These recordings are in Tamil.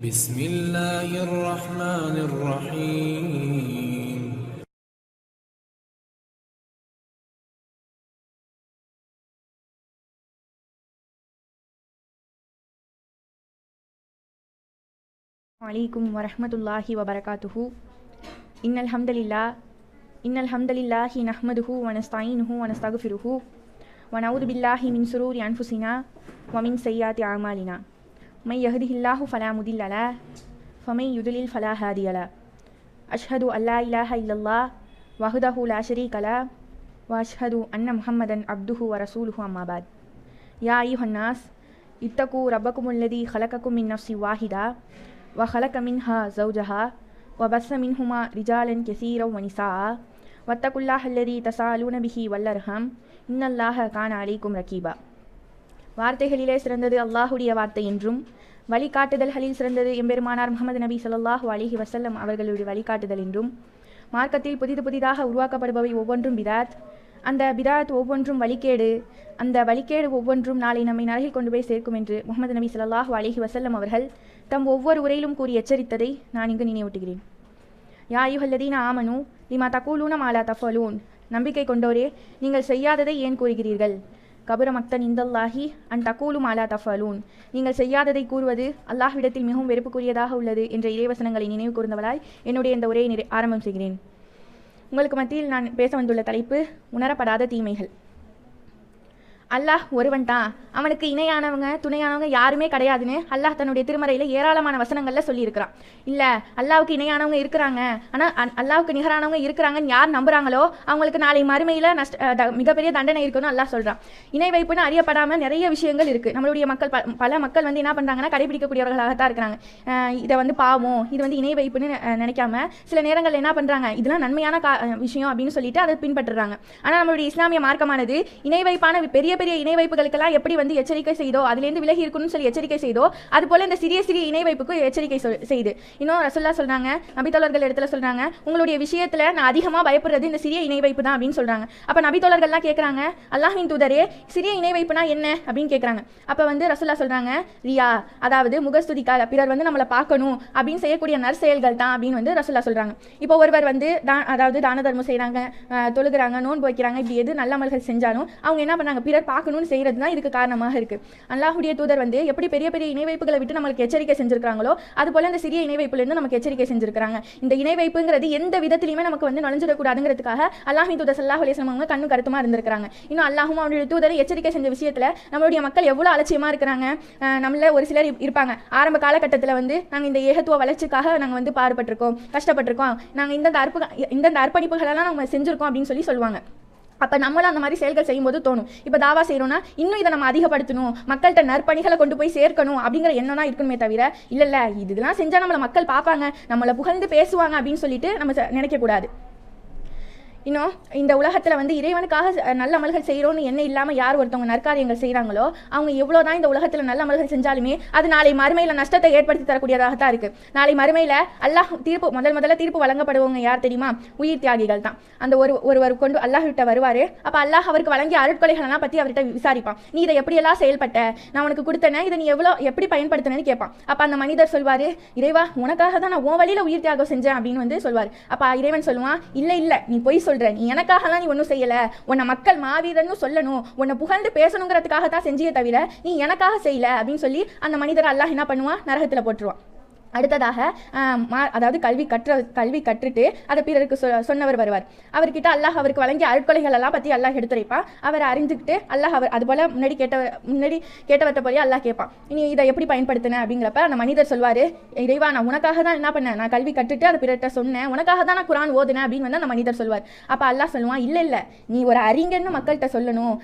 بسم الله الرحمن الرحيم. عليكم ورحمة الله وبركاته. إن الحمد لله نحمده ونستعينه ونستغفره ونعوذ بالله من شرور أنفسنا ومن سيئات أعمالنا. من يهده الله فلا مضل له ومن يضلل فلا هادي له. أشهد أن لا إله إلا الله وحده لا شريك له وأشهد أن محمدا عبده ورسوله. أما بعد. يا أيها الناس اتقوا ربكم الذي خلقكم من نفس واحدة وخلق منها زوجها وبث منهما رجالا كثيرا ونساء واتقوا الله الذي تساءلون به والأرحام إن الله كان عليكم رقيبا. வார்த்தைகளிலே சிறந்தது அல்லாஹுடைய வார்த்தை என்றும் வழிகாட்டுதல்களில் சிறந்தது எம்பெருமானார் முஹம்மது நபி ஸல்லல்லாஹு அலைஹி வஸல்லம் அவர்களுடைய வழிகாட்டுதல் என்றும் மார்க்கத்தில் புதிதாக உருவாக்கப்படுபவை ஒவ்வொன்றும் பிதாத், அந்த பிதாத் ஒவ்வொன்றும் வழிகேடு, அந்த வழிகேடு ஒவ்வொன்றும் நாளை நம்மை நரகில் கொண்டு போய் சேர்க்கும் என்று முஹம்மது நபி ஸல்லல்லாஹு அலைஹி வஸல்லம் அவர்கள் தம் ஒவ்வொரு உரையிலும் கூறி எச்சரித்ததை நான் இங்கு நினைவூட்டுகிறேன். யா அய்யுஹல்லதீன ஆமனு லிமா தகூலூன மா லா தஃபலூன். நம்பிக்கை கொண்டோரே, நீங்கள் செய்யாததை ஏன் கூறுகிறீர்கள்? கபுர மக்தன் இந்தல்லாஹி அன் தகூலு மா லா தஃபலூன். நீங்கள் செய்யாததை கூறுவது அல்லாஹ்விடத்தில் மிகவும் வெறுப்புக்குரியதாக உள்ளது என்ற இறைவசனங்களை நினைவு கூர்ந்தவளாய் என்னுடைய இந்த உரையை ஆரம்பம் செய்கிறேன். உங்களுக்கு மத்தியில் நான் பேச வந்துள்ள தலைப்பு உணரப்படாத தீமைகள். அல்லாஹ் ஒருவன் தான், அவனுக்கு இணையானவங்க துணையானவங்க யாருமே கிடையாதுன்னு அல்லாஹ் தன்னுடைய திருமறையில் ஏராளமான வசனங்களில் சொல்லியிருக்கிறான். இல்லை, அல்லாவுக்கு இணையானவங்க இருக்கிறாங்க, ஆனால் அல்லாவுக்கு நிகரானவங்க இருக்கிறாங்கன்னு யார் நம்புகிறாங்களோ அவங்களுக்கு நாளை மறுமையில் மிகப்பெரிய தண்டனை இருக்குன்னு அல்லாஹ் சொல்கிறான். இணை வைப்புன்னு அறியப்படாமல் நிறைய விஷயங்கள் இருக்குது. நம்மளுடைய மக்கள் பல மக்கள் என்ன பண்ணுறாங்கன்னா கடைபிடிக்கக்கூடியவர்களாகத்தான் இருக்கிறாங்க. இதை பாவம், இது இணை வைப்புன்னு நினைக்காம சில நேரங்களில் என்ன பண்ணுறாங்க, இதெல்லாம் நன்மையான விஷயம் அப்படின்னு சொல்லிட்டு அதை பின்பற்றுறாங்க. ஆனால் நம்மளுடைய இஸ்லாமிய மார்க்கமானது இணை வைப்பான பெரிய இணை வைப்புகளுக்கெல்லாம் எப்படி எச்சரிக்கை செய்தோ, அதுலேருந்து விலகி இருக்கணும்னு சொல்லி எச்சரிக்கை செய்தோ, அது போல இந்த சிறிய இணை வைப்புக்கு எச்சரிக்கை செய்து. இன்னும் ரசூலுல்லாஹ் சொல்றாங்க, நபித்தோழர்கள் இடத்துல சொல்றாங்க, உங்களுடைய விஷயத்துல நான் அதிகமா பயப்படுறது இந்த சிறிய இணை வைப்பு தான் அப்படின்னு சொல்றாங்க. அப்ப நபித்தோழர்கள்லாம் கேட்கறாங்க, அல்லாஹ்வின் தூதரே, சிறிய இணை வைப்புனா என்ன அப்படின்னு கேட்கறாங்க. அப்ப ரசூலுல்லாஹ் சொல்றாங்க, ரியா, அதாவது முகஸ்துதிக்காக பிறர் நம்மளை பார்க்கணும் அப்படின்னு செய்யக்கூடிய நற்செயல்கள் தான் அப்படின்னு ரசூலுல்லாஹ் சொல்றாங்க. இப்போ ஒருவர் அதாவது தான தர்மம் செய்யறாங்க, தொழுகிறாங்க, நோன்பு வைக்கிறாங்க, இப்படி எது நல்ல அமல்கள் செஞ்சாலும் அவங்க என்ன பண்ணாங்க, பிறர் பார்க்கணும்னு செய்யறது தான் இதுக்கு காரணமாக இருக்கு. அல்லாஹ்வுடைய தூதர் எப்படி பெரிய இணை வைப்புகளை விட்டு நம்மளுக்கு எச்சரிக்கை செஞ்சிருக்காங்களோ, அது போல இந்த சிறிய இணை வைப்புல இருந்து நமக்கு எச்சரிக்கை செஞ்சிருக்காங்க. இந்த இணை வைப்புங்கிறது எந்த விதத்திலுமே நமக்கு நுழைஞ்சிடக்கூடாதுங்கிறதுக்காக அல்லாஹ்வின் தூதர் ஸல்லல்லாஹு அலைஹி வஸல்லம் அவங்க கண்ணு கருத்துமா இருந்திருக்காங்க. இன்னும் அல்லாஹ்வும் அவருடைய தூதரை எச்சரிக்கை செஞ்ச விஷயத்துல நம்மளுடைய மக்கள் எவ்வளவு அலட்சியமா இருக்கிறாங்க. நம்மள ஒரு சிலர் இருப்பாங்க, ஆரம்ப காலகட்டத்தில் நாங்க இந்த ஏகத்துவ வளர்ச்சிக்காக நாங்க பாடுபட்டிருக்கோம், கஷ்டப்பட்டிருக்கோம், நாங்க இந்த அர்ப்பணிப்புகள் எல்லாம் நம்ம செஞ்சிருக்கோம் அப்படின்னு சொல்லுவாங்க. அப்போ நம்மளும் அந்த மாதிரி செயல்கள் செய்யும்போது தோணும், இப்போ தாவா செய்கிறோன்னா இன்னும் இதை நம்ம அதிகப்படுத்தணும், மக்கள்கிட்ட நற்பணிகளை கொண்டு போய் சேர்க்கணும் அப்படிங்கிற எண்ணம் தான் இருக்கணுமே தவிர, இல்லை இதெல்லாம் செஞ்சால் நம்மளை மக்கள் பார்ப்பாங்க, நம்மளை புகழ்ந்து பேசுவாங்க அப்படின்னு சொல்லிட்டு நம்ம நினைக்கக்கூடாது. இன்னும் இந்த உலகத்தில் இறைவனுக்காக நல்ல அமல்கள் செய்கிறோன்னு என்ன இல்லாமல் யார் ஒருத்தவங்க நற்காரியங்கள் செய்கிறாங்களோ அவங்க எவ்வளோதான் இந்த உலகத்தில் நல்ல அமல்கள் செஞ்சாலுமே அது நாளை மறுமையில் நஷ்டத்தை ஏற்படுத்தி தரக்கூடியதாக தான் இருக்குது. நாளை மறுமையில் அல்லாஹ் தீர்ப்பு முதல்ல தீர்ப்பு வழங்கப்படுவங்க யார் தெரியுமா? உயிர் தியாகிகள் தான். அந்த ஒருவர் கொண்டு அல்லாஹ் விட்ட வருவார். அப்போ அல்லாஹ் அவருக்கு வழங்கிய அருட்கொலைகளெல்லாம் பற்றி அவர்கிட்ட விசாரிப்பான். நீ இதை எப்படியெல்லாம் செயல்பட்ட, நான் உனக்கு கொடுத்தேனே, இதை நீ எப்படி பயன்படுத்தினேன்னு கேட்பான். அப்போ அந்த மனிதர் சொல்வார், இறைவா உனக்காக தான் நான் உன் வழியில் உயிர் தியாகம் செஞ்சேன் அப்படின்னு சொல்வார். அப்போ இறைவன் சொல்லுவான், இல்லை நீ பொய் சொல்ற, நீ எனக்காகலாம் நீ ஒன்றும் செய்யல, உன்னை மக்கள் மாவீரன்னு சொல்லணும், உன்னை புகழ்ந்து பேசணுங்கிறதுக்காக தான் செஞ்சியே தவிர நீ எனக்காக செய்யல அப்படின்னு சொல்லி அந்த மனிதர் அல்லாஹ் என்ன பண்ணுவான், நரகத்தில் போட்டுருவான். அடுத்ததாக அதாவது கல்வி கற்றுட்டு அதை பிறருக்கு சொன்னவர் வருவார். அவர்கிட்ட அல்லாஹ் அவருக்கு வழங்கிய அருட்கொலைகள் எல்லாம் பற்றி அல்லாஹ் எடுத்துரைப்பான். அவர் அறிஞ்சுக்கிட்டு அல்லாஹ் அது போல முன்னாடி கேட்டவர்கிட்ட போய் அல்லாஹ் கேட்பான், இனி இதை எப்படி பயன்படுத்தின அப்படிங்கிறப்ப அந்த மனிதர் சொல்வார், இறைவா நான் உனக்காக தான் என்ன பண்ணேன், நான் கல்வி கற்றுட்டு அதை பிறர்கிட்ட சொன்னேன், உனக்காக தான் நான் குரான் ஓதுனேன் அப்படின்னு அந்த மனிதர் சொல்வார். அப்போ அல்லாஹ் சொல்லுவான், இல்லை நீ ஒரு அறிஞர்னு மக்கள்கிட்ட சொல்லணும்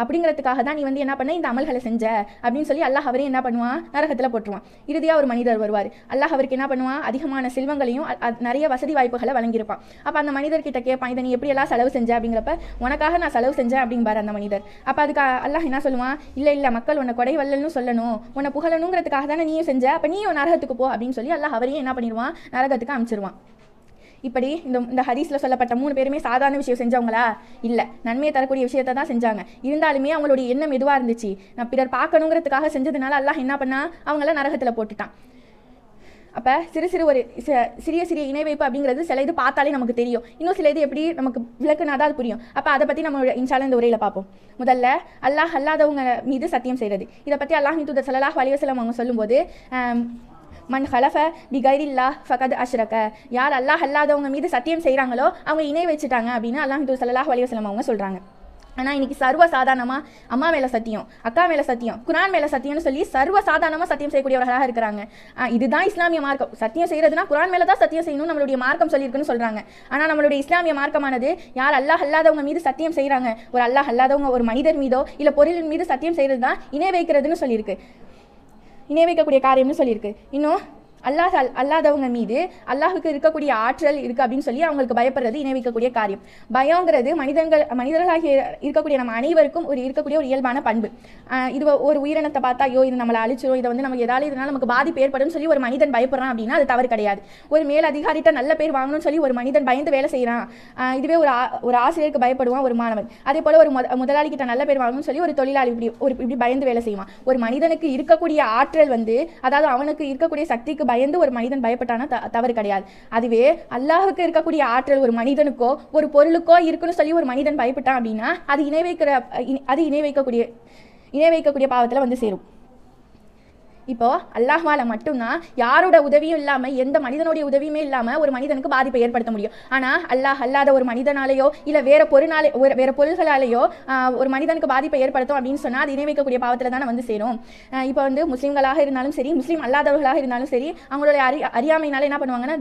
அப்படிங்கிறதுக்காக தான் நீ என்ன பண்ண இந்த அமல்களை செஞ்ச அப்படின்னு சொல்லி அல்லாஹ் அவரே என்ன பண்ணுவான், நரகத்தில் போட்டுருவான். இறுதியாக ஒரு மனிதர் வருவார். அல்லாஹ் அவருக்கு என்ன பண்ணுவான், அதிகமான செல்வங்களையும் நிறைய வசதி வாய்ப்புகளை வழங்கியிருப்பான். அப்போ அந்த மனிதர்கிட்ட கேட்பான், இதை நீ எப்படி எல்லாம் செலவு செஞ்ச அப்படிங்கிறப்ப உனக்காக நான் செலவு செஞ்சேன் அப்படிம்பார் அந்த மனிதர். அப்போ அதுக்கு அல்லாஹ் என்ன சொல்லுவான், இல்லை மக்கள் உன்னை கொடை வல்லல்னு சொல்லணும், உன்னை புகழணுங்கிறதுக்காக தானே நீயும் செஞ்ச, அப்போ நீயும் நரகத்துக்கு போ அப்படின்னு சொல்லி அல்லாஹ் அவரையும் என்ன பண்ணிடுவான், நரகத்துக்கு அனுப்பிச்சிருவான். இப்படி இந்த ஹதீஸில் சொல்லப்பட்ட 3 பேருமே சாதாரண விஷயம் செஞ்சவங்களா? இல்லை, நன்மையை தரக்கூடிய விஷயத்தை தான் செஞ்சாங்க. இருந்தாலுமே அவங்களுடைய எண்ணம் எதுவாக இருந்துச்சு, நான் பிறர் பார்க்கணுங்கிறதுக்காக செஞ்சதுனால அல்லாஹ் என்ன பண்ணா, அவங்கள நரகத்தில் போட்டுட்டான். அப்போ சிறிய சிறிய இணை வைப்பு அப்படிங்கிறது சில இது பார்த்தாலே நமக்கு தெரியும். இன்னும் சில இது எப்படி நமக்கு விளக்குனா தான் அது புரியும். அப்போ அதை பற்றி நம்ம இன்ஷால்லா இந்த உரையில் பார்ப்போம். முதல்ல அல்லாஹ் அல்லாதவங்க மீது சத்தியம் செய்கிறது. இதை பற்றி அல்லாஹ்வின் தூதர் ஸல்லல்லாஹு அலைஹி வஸல்லம் அவங்க சொல்லும்போது, மன் ஹலஃப பிகைரில்லாஹ் ஃபகத் அஷ்ரக, யார் அல்லாஹ் அல்லாதவங்க மீது சத்தியம் செய்கிறாங்களோ அவங்க இணை வச்சுட்டாங்க அப்படின்னு அல்லாஹ்வின் தூதர் ஸல்லல்லாஹு அலைஹி வஸல்லம் அவங்க சொல்கிறாங்க. ஆனால் இன்றைக்கி சர்வசாதாரணமாக அம்மா மேலே சத்தியம், அக்கா மேலே சத்தியம், குரான் மேலே சத்தியம்னு சொல்லி சர்வசாதாரணமாக சத்தியம் செய்யக்கூடியவர்களாக இருக்கிறாங்க. இதுதான் இஸ்லாமிய மார்க்கம். சத்தியம் செய்கிறதுனா குரான் மேலே தான் சத்தியம் செய்யணும் நம்மளுடைய மார்க்கம் சொல்லியிருக்குன்னு சொல்கிறாங்க. ஆனால் நம்மளுடைய இஸ்லாமிய மார்க்கமானது யார் அல்லாஹ் அல்லாதவங்க மீது சத்தியம் செய்கிறாங்க, ஒரு அல்லாஹ் அல்லாதவங்க ஒரு மனிதர் மீதோ இல்லை பொருளின் மீது சத்தியம் செய்கிறது தான் இணை வைக்கிறதுன்னு சொல்லியிருக்கு, இணை வைக்கக்கூடிய காரியம்னு சொல்லியிருக்கு. இன்னும் அல்லாதவங்க மீது அல்லாஹுக்கு இருக்கக்கூடிய ஆற்றல் இருக்குது அப்படின்னு சொல்லி அவங்களுக்கு பயப்படுறது இணை வைக்கக்கூடிய காரியம். பயங்கிறது மனிதர்களாக இருக்கக்கூடிய நம்ம அனைவருக்கும் இருக்கக்கூடிய ஒரு இயல்பான பண்பு. இது ஒரு உயிரினத்தை பார்த்தா ஐயோ இது நம்மளை அழிச்சிரும், இதை வந்து நமக்கு ஏதாவது இதனால் நமக்கு பாதிப்பு ஏற்படும் சொல்லி ஒரு மனிதன் பயப்படுறான் அப்படின்னா அது தவறு கிடையாது. ஒரு மேல் அதிகாரிட்ட நல்ல பேர் வாங்கணும்னு சொல்லி ஒரு மனிதன் பயந்து வேலை செய்கிறான். இதுவே ஒரு ஆசிரியருக்கு பயப்படுவான் ஒரு மாணவன். அதே போல் ஒரு முதலாளிகிட்ட நல்ல பேர் வாங்கணும்னு சொல்லி ஒரு தொழிலாளி இப்படி பயந்து வேலை செய்வான். ஒரு மனிதனுக்கு இருக்கக்கூடிய ஆற்றல் வந்து, அதாவது அவனுக்கு இருக்கக்கூடிய சக்திக்கு பயந்து ஒரு மனிதன் பயப்பட்டானா தவறு கிடையாது. அதுவே அல்லாஹுக்கு இருக்கக்கூடிய ஆற்றல் ஒரு மனிதனுக்கோ ஒரு பொருளுக்கோ இருக்குன்னு சொல்லி ஒரு மனிதன் பயப்பட்டான் அப்படின்னா அது இணை வைக்கக்கூடிய பாவத்தில் வந்து சேரும். இப்போ அல்லாஹ்வால மட்டும்தான் யாரோட உதவியும் இல்லாமல் எந்த மனிதனுடைய உதவியுமே இல்லாமல் ஒரு மனிதனுக்கு பாதிப்பை ஏற்படுத்த முடியும். ஆனால் அல்லாஹ் அல்லாத ஒரு மனிதனாலேயோ இல்லை வேற பொருள்களாலேயோ ஒரு மனிதனுக்கு பாதிப்பை ஏற்படுத்தும் அப்படின்னு சொன்னால் அது இணை வைக்கக்கூடிய பாவத்தில் தானே வந்து சேரும். இப்போ வந்து முஸ்லீம்களாக இருந்தாலும் சரி, முஸ்லீம் அல்லாதவர்களாக இருந்தாலும் சரி, அவங்களுடைய அறியாமையினால என்ன பண்ணுவாங்கன்னா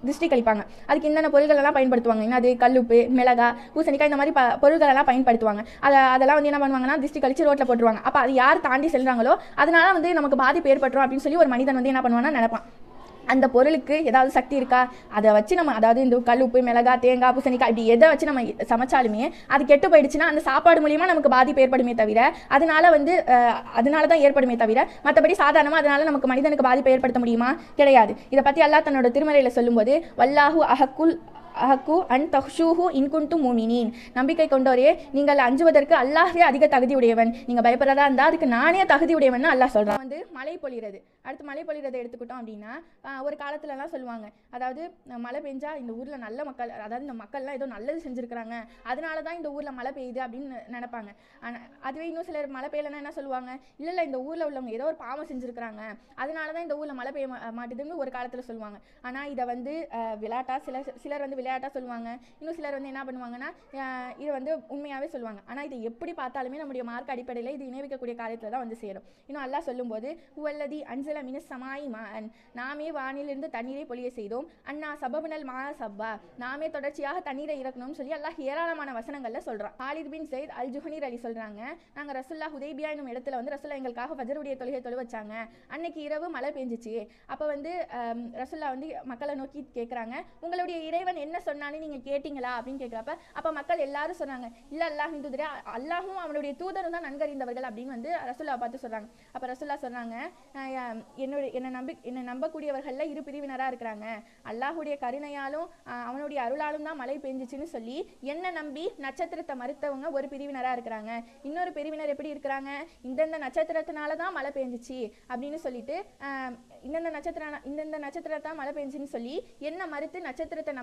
திருஷ்டி கழிப்பாங்க. அதுக்கு என்னென்ன பொருள்கள் எல்லாம் பயன்படுத்துவாங்க, அது கல்லுப்பு, மிளகா, பூசணிக்காய், இந்த மாதிரி பொருள்கள் எல்லாம் பயன்படுத்துவாங்க. அதெல்லாம் வந்து என்ன பண்ணுவாங்கன்னா திருஷ்டி கழிச்சு ரோட்டில் போட்டுருவாங்க. அப்போ அது யார் தாண்டி செல்றாங்களோ அதனால வந்து நமக்கு பாதிப்பு ஏற்பட்டுரும் அப்படின்னு சொல்லி ஒரு மனிதன் வந்து என்ன பண்ணுவான்னா நினைப்பான். அந்த பொருளுக்கு ஏதாவது சக்தி இருக்கா, அதை வச்சு நம்ம, அதாவது இந்த கல், உப்பு, மிளகா, தேங்காய், பூசணிக்காய் இப்படி எதை வச்சு நம்ம சமைச்சாலுமே அது கெட்டு போயிடுச்சுன்னா அந்த சாப்பாடு மூலியமாக நமக்கு பாதிப்பு ஏற்படுமே தவிர அதனால தான் ஏற்படுமே தவிர மற்றபடி சாதாரணமாக அதனால நமக்கு மனிதனுக்கு பாதிப்பை ஏற்படுத்த முடியுமா? கிடையாது. இதை பற்றி அல்லாஹ் தன்னோட திருமறையில் சொல்லும்போது, வல்லாஹு அஹக்கு அன் தஹ்ஷூஹு இன்குன்டும் முமினீன், நம்பிக்கை கொண்டோரே நீங்கள் அஞ்சுவதற்கு அல்லாஹே அதிக தகுதி உடையவன், நீங்கள் பயப்படுறதா இருந்தால் அதுக்கு நானே தகுதி உடையவன் அல்லாஹ் சொல்கிறான். வந்து மழை பொழிகிறது, அடுத்து மழை பொழிகிறதை எடுத்துக்கிட்டோம் அப்படின்னா ஒரு காலத்துலலாம் சொல்லுவாங்க, அதாவது மழை பெஞ்சா இந்த ஊரில் நல்ல மக்கள், அதாவது இந்த மக்கள்லாம் ஏதோ நல்லது செஞ்சுருக்கிறாங்க அதனால தான் இந்த ஊரில் மழை பெய்யுது அப்படின்னு நினைப்பாங்க. அதுவே இன்னும் சிலர் மழை பெய்யலைன்னா என்ன சொல்லுவாங்க, இல்லை இந்த ஊரில் உள்ளவங்க ஏதோ ஒரு பாவம் செஞ்சுருக்கிறாங்க அதனால தான் இந்த ஊரில் மழை பெய்ய மாட்டுதுன்னு ஒரு காலத்தில் சொல்லுவாங்க. ஆனால் இதை வந்து விளையாட்டா சிலர் வந்து விளையாட்டா சொல்லுவாங்க, இன்னும் சிலர் வந்து என்ன பண்ணுவாங்கன்னா இதை வந்து உண்மையாகவே சொல்லுவாங்க. ஆனால் இதை எப்படி பார்த்தாலுமே நம்முடைய மார்க் அடிப்படையில் இது இணை வைக்கக்கூடிய காரியத்தில் தான் வந்து சேரும். இன்னும் அல்லாஹ் சொல்லும்போது, ஹுவல்லதி அன்ஸல மினஸ் ஸமாஇ மாஅன், நாமே வானிலிருந்து தண்ணீரை பொழிய செய்தோம், அன்னா சபபுனல் மா சப்பா, நாமே தொடர்ச்சியாக தண்ணீரை இறக்கணும்னு சொல்லி அல்லாஹ் ஏராளமான வசனங்கள்ல சொல்றான். ஹாலித் பின் ஸைத் அல் ஜுஹனி அலி சொல்றாங்க, நாங்கள் ரசுல்லா ஹுதைபியா என்னும் இடத்துல வந்து ரசுல்லா எங்களுக்காக ஃபஜருடைய தொழுகை தொழு வச்சாங்க. அன்னைக்கு இரவு மழை பெஞ்சிச்சு. அப்போ வந்து ரசுல்லா வந்து மக்களை நோக்கி கேட்குறாங்க, உங்களுடைய இறைவன் என்ன சொன்னான்னு நீங்க கேட்டீங்களா அப்படின்னு கேட்குறப்ப அப்போ மக்கள் எல்லாரும் சொன்னாங்க, இல்லை அல்லாஹ்வின் தூதரே, அல்லாஹும் அவனுடைய தூதரும் தான் நன்கறிந்தவர்கள் அப்படின்னு வந்து ரசுல்லா பார்த்து சொல்றாங்க. அப்போ ரசுல்லா சொல்றாங்க, என்னை நம்பக்கூடியவர்கள்ல இரு பிரிவினராக இருக்கிறாங்க, அல்லாஹுடைய கருணையாலும் அவனுடைய அருளாலும் தான் மழை பெஞ்சிச்சுன்னு சொல்லி என்ன நம்பி நட்சத்திரத்தை மறுத்தவங்க ஒரு பிரிவினராக இருக்கிறாங்க. இன்னொரு பிரிவினர் எப்படி இருக்கிறாங்க, இந்தந்த நட்சத்திரத்தினால தான் மழை பெஞ்சிச்சு அப்படின்னு சொல்லிட்டு இந்தந்த நட்சத்திரத்தான் மழை பெஞ்சுன்னு சொல்லி என்ன மறுத்து நட்சத்திரத்தை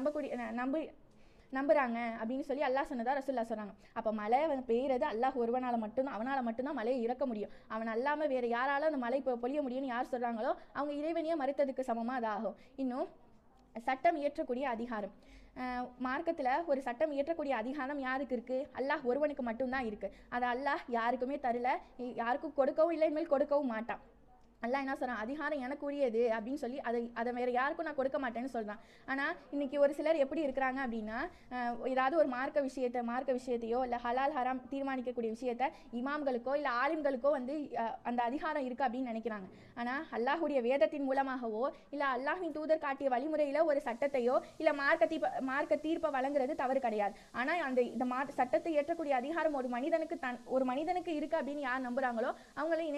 நம்புறாங்க அப்படின்னு சொல்லி அல்லாஹ் சொன்னதா ரசூல்லா சொன்னாங்க. அப்போ மழை பெய்யறது அல்லாஹ் ஒருவனால மட்டும்தான், அவனால் மட்டும்தான் மழையை இறக்க முடியும். அவன் அல்லாமல் வேற யாராலும் அந்த மழை பொழிய முடியும்னு யார் சொல்றாங்களோ அவங்க இறைவனையே மறுத்ததுக்கு சமமாக அது ஆகும். இன்னும் சட்டம் இயற்றக்கூடிய அதிகாரம், மார்க்கத்தில் ஒரு சட்டம் இயற்றக்கூடிய அதிகாரம் யாருக்கு இருக்குது? அல்லாஹ் ஒருவனுக்கு மட்டும்தான் இருக்குது. அதை அல்லாஹ் யாருக்குமே தரல, யாருக்கும் கொடுக்கவும் இல்லை, இனிமேல் கொடுக்கவும் மாட்டான். அல்லாஹ் என்ன சொல்கிறான், அதிகாரம் எனக்கு உரியது அப்படின்னு சொல்லி அதை வேறு யாருக்கும் நான் கொடுக்க மாட்டேன்னு சொல்கிறான். ஆனால் இன்றைக்கி ஒரு சிலர் எப்படி இருக்கிறாங்க அப்படின்னா, ஏதாவது ஒரு மார்க்க விஷயத்தையோ இல்லை ஹலால் ஹராம் தீர்மானிக்கக்கூடிய விஷயத்த இமாம்களுக்கோ இல்லை ஆலிம்களுக்கோ வந்து அந்த அதிகாரம் இருக்குது அப்படின்னு நினைக்கிறாங்க. ஆனால் அல்லாஹுடைய வேதத்தின் மூலமாகவோ இல்லை அல்லாஹின் தூதர் காட்டிய வழிமுறையில் ஒரு சட்டத்தையோ இல்லை மார்க்க தீர்ப்பை வழங்குறது தவறு கிடையாது. ஆனால் இந்த சட்டத்தை ஏற்றக்கூடிய அதிகாரம் ஒரு மனிதனுக்கு இருக்குது அப்படின்னு யார் நம்புகிறாங்களோ அவங்களும்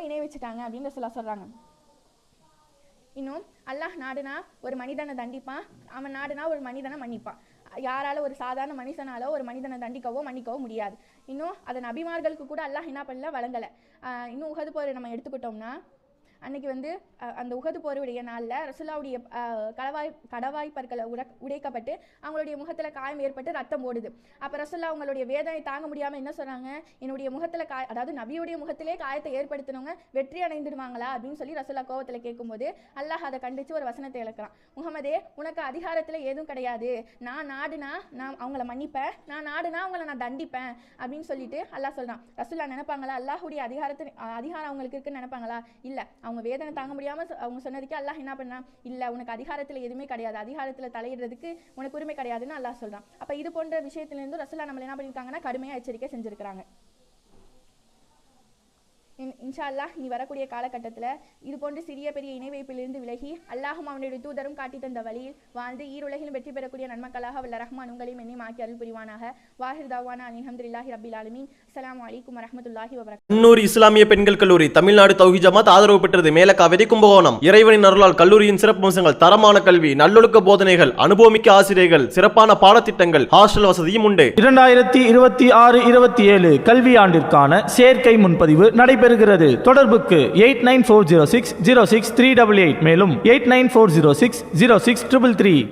இணை வச்சுட்டாங்க அப்படின்னு சொல்றாங்க. இன்னும் அல்லாஹ் நாடுனா ஒரு மனிதனை தண்டிப்பான், அவன் நாடுனா ஒரு மனிதனை மன்னிப்பான். யாரால ஒரு சாதாரண மனுஷனால ஒரு மனிதனை தண்டிக்கவோ மன்னிக்கவோ முடியாது. இன்னும் அதன் நபிமார்களுக்கு கூட அல்லாஹ் என்ன பண்ணல, வழங்கலை. இன்னும் உஹது போரை நம்ம எடுத்துக்கிட்டோம்னா அன்னைக்கு வந்து அந்த உஹது போருடைய நாளில் ரசூலுல்லாவுடைய கடவாய் பற்களை உடைக்கப்பட்டு அவங்களுடைய முகத்தில் காயம் ஏற்பட்டு ரத்தம் ஓடுது. அப்போ ரசூலுல்லாஹ் அவங்களுடைய வேதனை தாங்க முடியாமல் என்ன சொன்னாங்க, என்னுடைய முகத்தில் அதாவது நபியுடைய முகத்திலே காயத்தை ஏற்படுத்தினவங்க வெற்றி அடைந்துடுவாங்களா அப்படின்னு சொல்லி ரசூலுல்லாஹ் கோவத்தில் கேட்கும்போது அல்லாஹ் அதை கண்டித்து ஒரு வசனத்தை இழக்கிறான். முகமதே, உனக்கு அதிகாரத்தில் எதுவும் கிடையாது, நான் நாடுனா நான் அவங்கள மன்னிப்பேன், நான் நாடுனா அவங்கள நான் தண்டிப்பேன் அப்படின்னு சொல்லிட்டு அல்லாஹ் சொல்றான். ரசூலுல்லாஹ் நினைப்பாங்களா அல்லாஹுடைய அதிகாரம் அவங்களுக்கு இருக்குன்னு நினைப்பாங்களா? இல்லை. அவங்க வேதனை தாங்க முடியாமல் அவங்க சொன்னதுக்கு அல்லாஹ் என்ன பண்ணா, இல்லை உனக்கு அதிகாரத்தில் எதுவுமே கிடையாது, அதிகாரத்தில் தலையிடுறதுக்கு உனக்கு உரிமை கிடையாதுன்னு அல்லாஹ் சொல்றான். அப்போ இது போன்ற விஷயத்திலிருந்து ரசூலுல்லாஹ் நம்மள என்ன பண்ணியிருக்காங்கன்னா கடுமையாக எச்சரிக்கை செஞ்சிருக்கிறாங்க. இன்ஷா அல்லாஹ் இனி வரக்கூடிய காலகட்டத்தில் இது போன்ற சிறிய பெரிய இணை வைப்பிலிருந்து விலகி அல்லாஹும் அவனுடைய தூதரும் காட்டி தந்த வழியில் வாழ்ந்து ஈருலகிலும் வெற்றி பெறக்கூடிய நன்மக்களாக வல்ல ரஹ்மான் உங்களையும் என்னை மாக்கி அருள் புரிவானாக. வாஹிர் தாவானா அல்ஹம்துலில்லாஹி ரப்பில் ஆலமீன். அஸ்ஸலாமு அலைக்கும் வரஹ்மத்துல்லாஹி வபரகாத்துஹு. அன்னூர் இஸ்லாமிய பெண்கள் கல்லூரி தமிழ்நாடு தௌஹீத் ஜமாத் ஆதரவு பெற்றது. மேலக்காவிரி கும்பகோணம். இறைவனின் அருளால் கல்லூரியின் சிறப்பு அம்சங்கள் தரமான கல்வி, நல்லொழுக்க போதனைகள், அனுபவமிக்க ஆசிரியர்கள், சிறப்பான பாடத்திட்டங்கள், ஹாஸ்டல் வசதியும் உண்டு. 2026-27 கல்வியாண்டிற்கான சேர்க்கை முன்பதிவு நடைபெறுகிறது. தொடர்புக்கு 8940606388 மேலும் 8940606333.